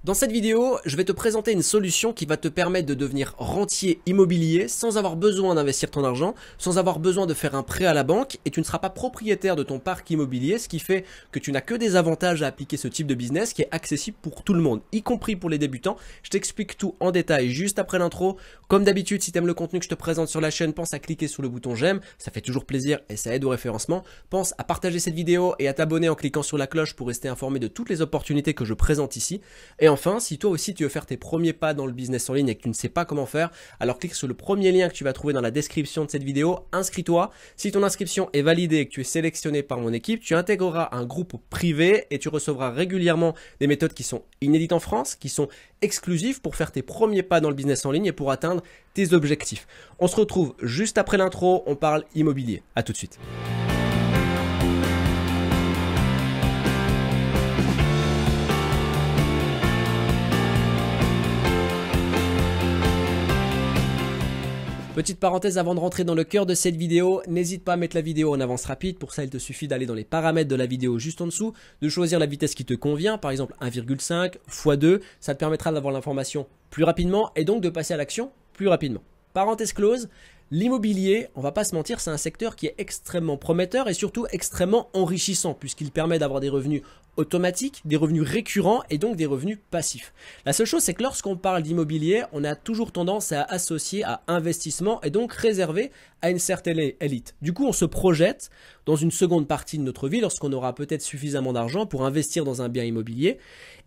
Dans cette vidéo, je vais te présenter une solution qui va te permettre de devenir rentier immobilier sans avoir besoin d'investir ton argent, sans avoir besoin de faire un prêt à la banque et tu ne seras pas propriétaire de ton parc immobilier, ce qui fait que tu n'as que des avantages à appliquer ce type de business qui est accessible pour tout le monde, y compris pour les débutants. Je t'explique tout en détail juste après l'intro. Comme d'habitude, si tu aimes le contenu que je te présente sur la chaîne, pense à cliquer sur le bouton j'aime, ça fait toujours plaisir et ça aide au référencement. Pense à partager cette vidéo et à t'abonner en cliquant sur la cloche pour rester informé de toutes les opportunités que je présente ici. Et enfin, si toi aussi tu veux faire tes premiers pas dans le business en ligne et que tu ne sais pas comment faire, alors clique sur le premier lien que tu vas trouver dans la description de cette vidéo, inscris-toi. Si ton inscription est validée et que tu es sélectionné par mon équipe, tu intégreras un groupe privé et tu recevras régulièrement des méthodes qui sont inédites en France, qui sont exclusives pour faire tes premiers pas dans le business en ligne et pour atteindre tes objectifs. On se retrouve juste après l'intro, on parle immobilier. À tout de suite. Petite parenthèse avant de rentrer dans le cœur de cette vidéo, n'hésite pas à mettre la vidéo en avance rapide. Pour ça, il te suffit d'aller dans les paramètres de la vidéo juste en dessous, de choisir la vitesse qui te convient, par exemple 1,5 x 2. Ça te permettra d'avoir l'information plus rapidement et donc de passer à l'action plus rapidement. Parenthèse close, l'immobilier, on va pas se mentir, c'est un secteur qui est extrêmement prometteur et surtout extrêmement enrichissant puisqu'il permet d'avoir des revenus automatiques, des revenus récurrents et donc des revenus passifs. La seule chose, c'est que lorsqu'on parle d'immobilier, on a toujours tendance à associer à investissement et donc réservé à une certaine élite. Du coup, on se projette dans une seconde partie de notre vie lorsqu'on aura peut-être suffisamment d'argent pour investir dans un bien immobilier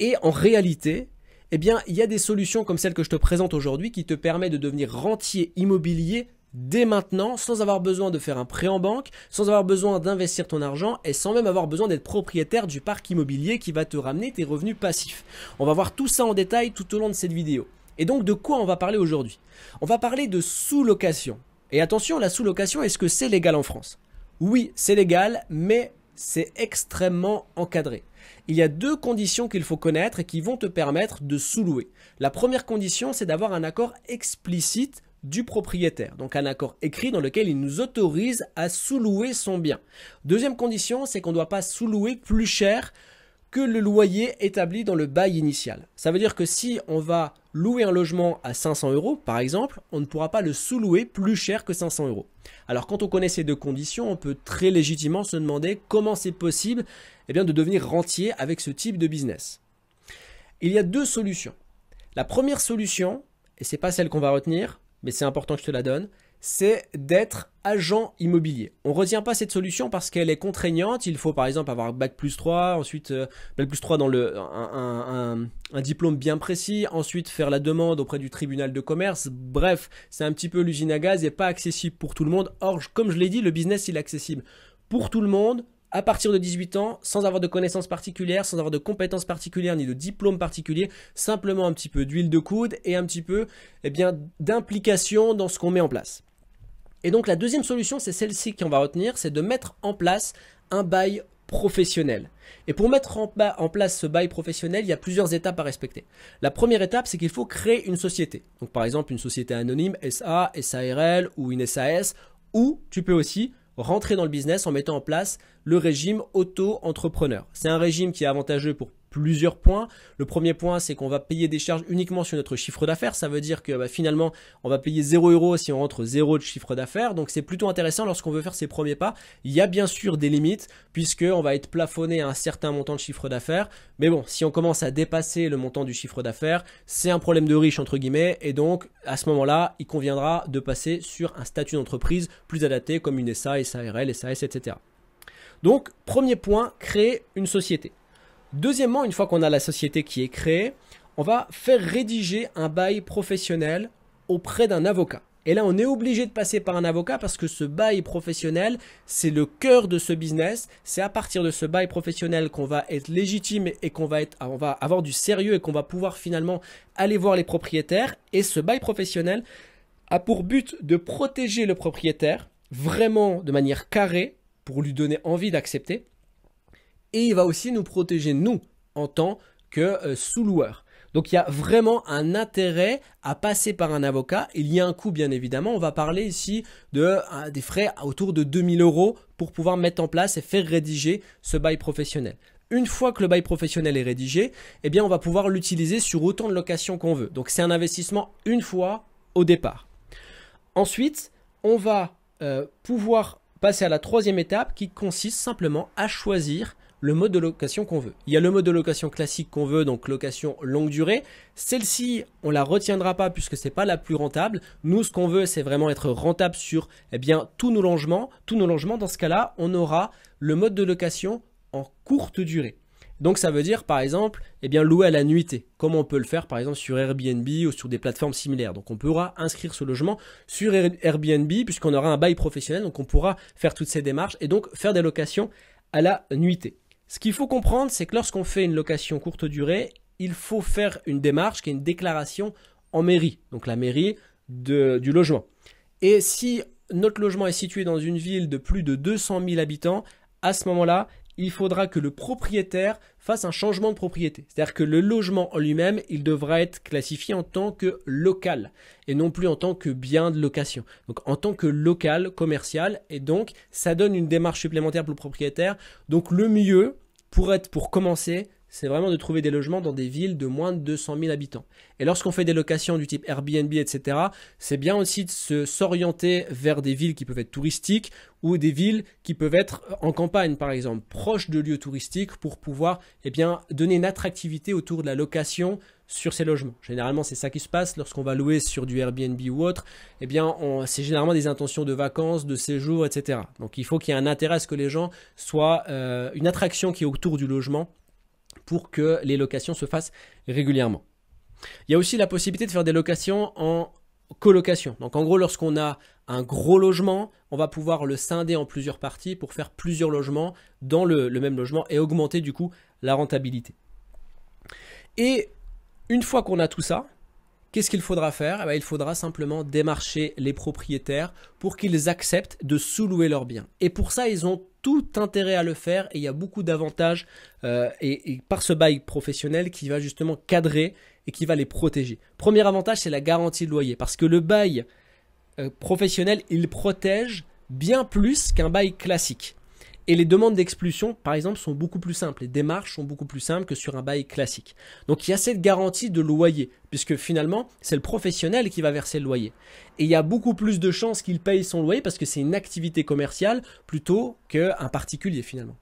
et en réalité, eh bien, il y a des solutions comme celle que je te présente aujourd'hui qui te permet de devenir rentier immobilier dès maintenant, sans avoir besoin de faire un prêt en banque, sans avoir besoin d'investir ton argent et sans même avoir besoin d'être propriétaire du parc immobilier qui va te ramener tes revenus passifs. On va voir tout ça en détail tout au long de cette vidéo. Et donc, de quoi on va parler aujourd'hui? On va parler de sous-location. Et attention, la sous-location, est-ce que c'est légal en France? Oui, c'est légal, mais c'est extrêmement encadré. Il y a deux conditions qu'il faut connaître et qui vont te permettre de sous-louer. La première condition, c'est d'avoir un accord explicite du propriétaire, donc un accord écrit dans lequel il nous autorise à sous-louer son bien. Deuxième condition, c'est qu'on ne doit pas sous-louer plus cher que le loyer établi dans le bail initial. Ça veut dire que si on va louer un logement à 500 € par exemple, on ne pourra pas le sous-louer plus cher que 500 €. Alors quand on connaît ces deux conditions, on peut très légitimement se demander comment c'est possible de devenir rentier avec ce type de business. Il y a deux solutions. La première solution, et ce n'est pas celle qu'on va retenir, mais c'est important que je te la donne, c'est d'être agent immobilier. On ne retient pas cette solution parce qu'elle est contraignante. Il faut par exemple avoir Bac+3, ensuite Bac+3 dans un diplôme bien précis, ensuite faire la demande auprès du tribunal de commerce. Bref, c'est un petit peu l'usine à gaz et pas accessible pour tout le monde. Or, comme je l'ai dit, le business il est accessible pour tout le monde à partir de 18 ans, sans avoir de connaissances particulières, sans avoir de compétences particulières ni de diplôme particulier, simplement un petit peu d'huile de coude et un petit peu d'implication dans ce qu'on met en place. Et donc la deuxième solution, c'est celle-ci qu'on va retenir, c'est de mettre en place un bail professionnel. Et pour mettre en place ce bail professionnel, il y a plusieurs étapes à respecter. La première étape, c'est qu'il faut créer une société. Donc par exemple, une société anonyme, SA, SARL ou une SAS, ou tu peux aussi rentrer dans le business en mettant en place le régime auto-entrepreneur. C'est un régime qui est avantageux pour plusieurs points. Le premier point, c'est qu'on va payer des charges uniquement sur notre chiffre d'affaires. Ça veut dire que finalement, on va payer 0 € si on rentre 0 de chiffre d'affaires. Donc, c'est plutôt intéressant lorsqu'on veut faire ses premiers pas. Il y a bien sûr des limites puisqu'on va être plafonné à un certain montant de chiffre d'affaires. Mais bon, si on commence à dépasser le montant du chiffre d'affaires, c'est un problème de riche entre guillemets. Et donc, à ce moment-là, il conviendra de passer sur un statut d'entreprise plus adapté comme une SA, SARL, SAS, etc. Donc, premier point, créer une société. Deuxièmement, une fois qu'on a la société qui est créée, on va faire rédiger un bail professionnel auprès d'un avocat. Et là, on est obligé de passer par un avocat parce que ce bail professionnel, c'est le cœur de ce business. C'est à partir de ce bail professionnel qu'on va être légitime et qu'on va avoir du sérieux et qu'on va pouvoir finalement aller voir les propriétaires. Et ce bail professionnel a pour but de protéger le propriétaire vraiment de manière carrée pour lui donner envie d'accepter. Et il va aussi nous protéger, nous, en tant que sous-loueurs. Donc, il y a vraiment un intérêt à passer par un avocat. Il y a un coût, bien évidemment. On va parler ici des frais autour de 2 000 € pour pouvoir mettre en place et faire rédiger ce bail professionnel. une fois que le bail professionnel est rédigé, eh bien on va pouvoir l'utiliser sur autant de locations qu'on veut. Donc c'est un investissement une fois au départ. Ensuite, on va pouvoir passer à la troisième étape qui consiste simplement à choisir le mode de location qu'on veut. Il y a le mode de location classique qu'on veut, donc location longue durée. Celle-ci, on la retiendra pas puisque c'est pas la plus rentable. Nous, ce qu'on veut, c'est vraiment être rentable sur tous nos logements. Tous nos logements, dans ce cas-là, on aura le mode de location en courte durée. Donc ça veut dire par exemple louer à la nuitée, comme on peut le faire par exemple sur Airbnb ou sur des plateformes similaires. Donc on pourra inscrire ce logement sur Airbnb puisqu'on aura un bail professionnel, donc on pourra faire toutes ces démarches et donc faire des locations à la nuitée. Ce qu'il faut comprendre, c'est que lorsqu'on fait une location courte durée, il faut faire une démarche qui est une déclaration en mairie, donc la mairie du logement. Et si notre logement est situé dans une ville de plus de 200 000 habitants, à ce moment-là, il faudra que le propriétaire fasse un changement de propriété. C'est-à-dire que le logement en lui-même, il devra être classifié en tant que local et non plus en tant que bien de location. Donc en tant que local, commercial, et donc ça donne une démarche supplémentaire pour le propriétaire. Donc le mieux pour commencer, c'est vraiment de trouver des logements dans des villes de moins de 200 000 habitants. Et lorsqu'on fait des locations du type Airbnb, etc., c'est bien aussi de s'orienter vers des villes qui peuvent être touristiques ou des villes qui peuvent être en campagne, par exemple, proches de lieux touristiques pour pouvoir donner une attractivité autour de la location sur ces logements. Généralement, c'est ça qui se passe lorsqu'on va louer sur du Airbnb ou autre. C'est généralement des intentions de vacances, de séjour, etc. Donc, il faut qu'il y ait un intérêt à ce que les gens soient une attraction qui est autour du logement pour que les locations se fassent régulièrement. Il y a aussi la possibilité de faire des locations en colocation. Donc en gros, lorsqu'on a un gros logement, on va pouvoir le scinder en plusieurs parties pour faire plusieurs logements dans le même logement et augmenter du coup la rentabilité. Et une fois qu'on a tout ça, qu'est-ce qu'il faudra faire? Il faudra simplement démarcher les propriétaires pour qu'ils acceptent de sous-louer leurs biens. Et pour ça, ils ont tout intérêt à le faire et il y a beaucoup d'avantages et par ce bail professionnel qui va justement cadrer et qui va les protéger. Premier avantage, c'est la garantie de loyer parce que le bail professionnel, il protège bien plus qu'un bail classique. Et les demandes d'expulsion, par exemple, sont beaucoup plus simples. Les démarches sont beaucoup plus simples que sur un bail classique. Donc, il y a cette garantie de loyer, puisque finalement, c'est le professionnel qui va verser le loyer. Et il y a beaucoup plus de chances qu'il paye son loyer parce que c'est une activité commerciale plutôt qu'un particulier finalement.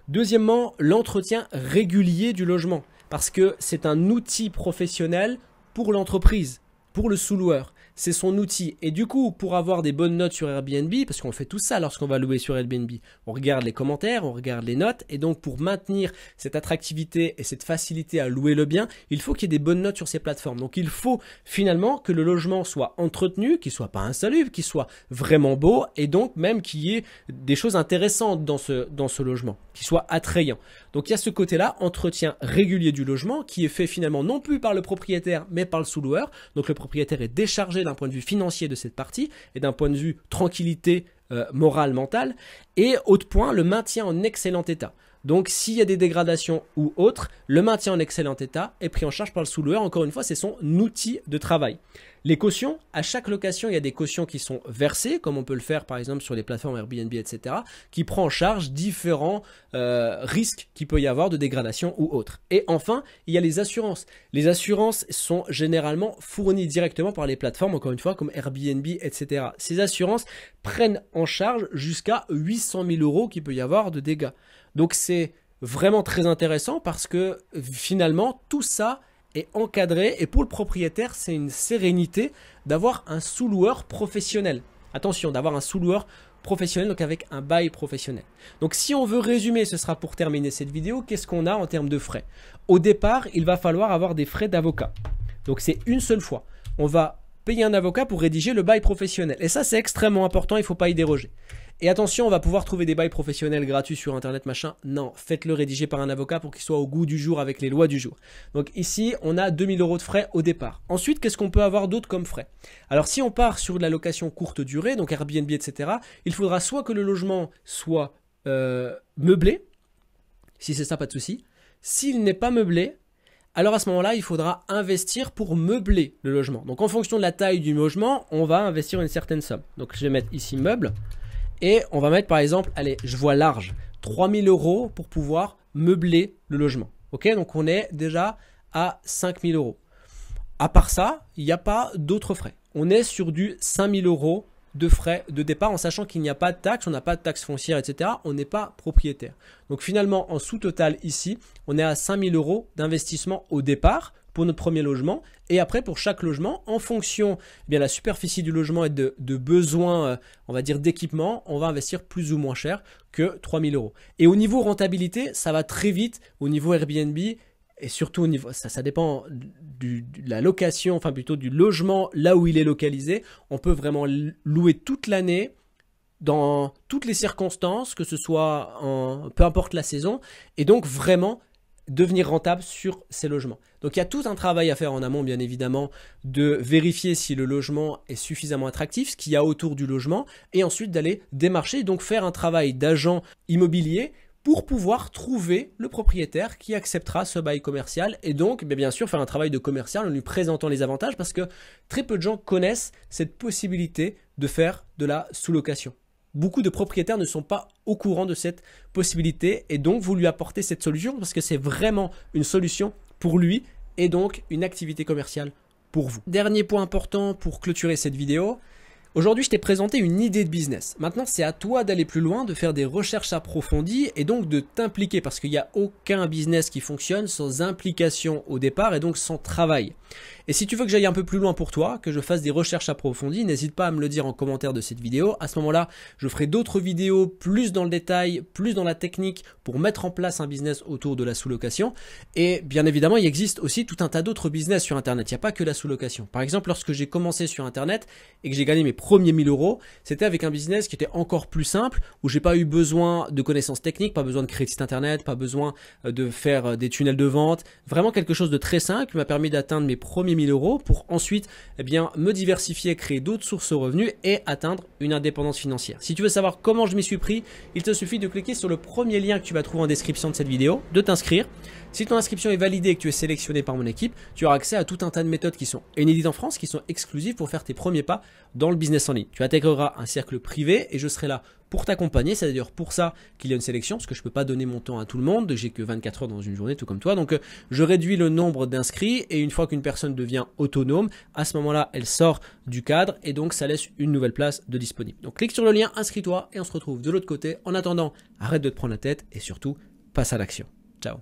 Deuxièmement, l'entretien régulier du logement, parce que c'est un outil professionnel pour l'entreprise, pour le sous-loueur. C'est son outil. Et du coup, pour avoir des bonnes notes sur Airbnb, parce qu'on fait tout ça lorsqu'on va louer sur Airbnb, on regarde les commentaires, on regarde les notes. Et donc, pour maintenir cette attractivité et cette facilité à louer le bien, il faut qu'il y ait des bonnes notes sur ces plateformes. Donc, il faut finalement que le logement soit entretenu, qu'il ne soit pas insalubre, qu'il soit vraiment beau et donc même qu'il y ait des choses intéressantes dans ce logement, qu'il soit attrayant. Donc, il y a ce côté-là, entretien régulier du logement qui est fait finalement non plus par le propriétaire, mais par le sous-loueur. Donc, le propriétaire est déchargé d'un point de vue financier de cette partie et d'un point de vue tranquillité morale, mentale. Et autre point, le maintien en excellent état. Donc s'il y a des dégradations ou autres, le maintien en excellent état est pris en charge par le sous-loueur. Encore une fois, c'est son outil de travail. Les cautions, à chaque location, il y a des cautions qui sont versées, comme on peut le faire par exemple sur les plateformes Airbnb, etc., qui prend en charge différents risques qu'il peut y avoir de dégradation ou autres. Et enfin, il y a les assurances. Les assurances sont généralement fournies directement par les plateformes, encore une fois, comme Airbnb, etc. Ces assurances prennent en charge jusqu'à 800 000 € qu'il peut y avoir de dégâts. Donc c'est vraiment très intéressant parce que finalement, tout ça est encadré et pour le propriétaire, c'est une sérénité d'avoir un sous-loueur professionnel. Attention, d'avoir un sous-loueur professionnel, donc avec un bail professionnel. Donc si on veut résumer, ce sera pour terminer cette vidéo, qu'est-ce qu'on a en termes de frais? Au départ, il va falloir avoir des frais d'avocat. Donc c'est une seule fois. On va payer un avocat pour rédiger le bail professionnel. Et ça, c'est extrêmement important, il ne faut pas y déroger. Et attention, on va pouvoir trouver des bails professionnels gratuits sur internet, machin. Non, faites-le rédiger par un avocat pour qu'il soit au goût du jour avec les lois du jour. Donc ici, on a 2000 € de frais au départ. Ensuite, qu'est-ce qu'on peut avoir d'autre comme frais? Alors si on part sur de la location courte durée, donc Airbnb, etc., il faudra soit que le logement soit meublé. Si c'est ça, pas de souci. S'il n'est pas meublé, alors à ce moment-là, il faudra investir pour meubler le logement. Donc en fonction de la taille du logement, on va investir une certaine somme. Donc je vais mettre ici meuble. Et on va mettre par exemple, allez, je vois large. 3 000 € pour pouvoir meubler le logement. Ok, donc on est déjà à 5 000 €. À part ça, il n'y a pas d'autres frais. On est sur du 5 000 € de frais de départ en sachant qu'il n'y a pas de taxes, on n'a pas de taxes foncières, etc. On n'est pas propriétaire. Donc finalement, en sous-total ici, on est à 5 000 € d'investissement au départ pour notre premier logement. Et après, pour chaque logement, en fonction de la superficie du logement et de besoins, on va dire d'équipement, on va investir plus ou moins cher que 3 000 €. Et au niveau rentabilité, ça va très vite au niveau Airbnb. Et surtout au niveau, ça dépend de la location, enfin plutôt du logement là où il est localisé. On peut vraiment louer toute l'année, dans toutes les circonstances, que ce soit peu importe la saison, et donc vraiment devenir rentable sur ces logements. Donc il y a tout un travail à faire en amont, bien évidemment, de vérifier si le logement est suffisamment attractif, ce qu'il y a autour du logement, et ensuite d'aller démarcher, donc faire un travail d'agent immobilier pour pouvoir trouver le propriétaire qui acceptera ce bail commercial et donc bien sûr faire un travail de commercial en lui présentant les avantages parce que très peu de gens connaissent cette possibilité de faire de la sous-location. Beaucoup de propriétaires ne sont pas au courant de cette possibilité et donc vous lui apportez cette solution parce que c'est vraiment une solution pour lui et donc une activité commerciale pour vous. Dernier point important pour clôturer cette vidéo. Aujourd'hui, je t'ai présenté une idée de business. Maintenant, c'est à toi d'aller plus loin, de faire des recherches approfondies et donc de t'impliquer parce qu'il n'y a aucun business qui fonctionne sans implication au départ et donc sans travail. Et si tu veux que j'aille un peu plus loin pour toi, que je fasse des recherches approfondies, n'hésite pas à me le dire en commentaire de cette vidéo. À ce moment-là, je ferai d'autres vidéos plus dans le détail, plus dans la technique pour mettre en place un business autour de la sous-location. Et bien évidemment, il existe aussi tout un tas d'autres business sur Internet. Il n'y a pas que la sous-location. Par exemple, lorsque j'ai commencé sur Internet et que j'ai gagné mes premiers 1000 €, c'était avec un business qui était encore plus simple, où j'ai pas eu besoin de connaissances techniques, pas besoin de créer de site Internet, pas besoin de faire des tunnels de vente. Vraiment quelque chose de très simple qui m'a permis d'atteindre mes premiers 1000 € pour ensuite me diversifier, créer d'autres sources de revenus et atteindre une indépendance financière. Si tu veux savoir comment je m'y suis pris, il te suffit de cliquer sur le premier lien que tu vas trouver en description de cette vidéo, de t'inscrire. Si ton inscription est validée et que tu es sélectionné par mon équipe, tu auras accès à tout un tas de méthodes qui sont inédites en France, qui sont exclusives pour faire tes premiers pas dans le business en ligne. Tu intégreras un cercle privé et je serai là pour t'accompagner. C'est d'ailleurs pour ça qu'il y a une sélection, parce que je ne peux pas donner mon temps à tout le monde. J'ai que 24 heures dans une journée, tout comme toi. Donc, je réduis le nombre d'inscrits et une fois qu'une personne devient autonome, à ce moment-là, elle sort du cadre et donc ça laisse une nouvelle place de disponible. Donc, clique sur le lien, inscris-toi et on se retrouve de l'autre côté. En attendant, arrête de te prendre la tête et surtout, passe à l'action. Ciao.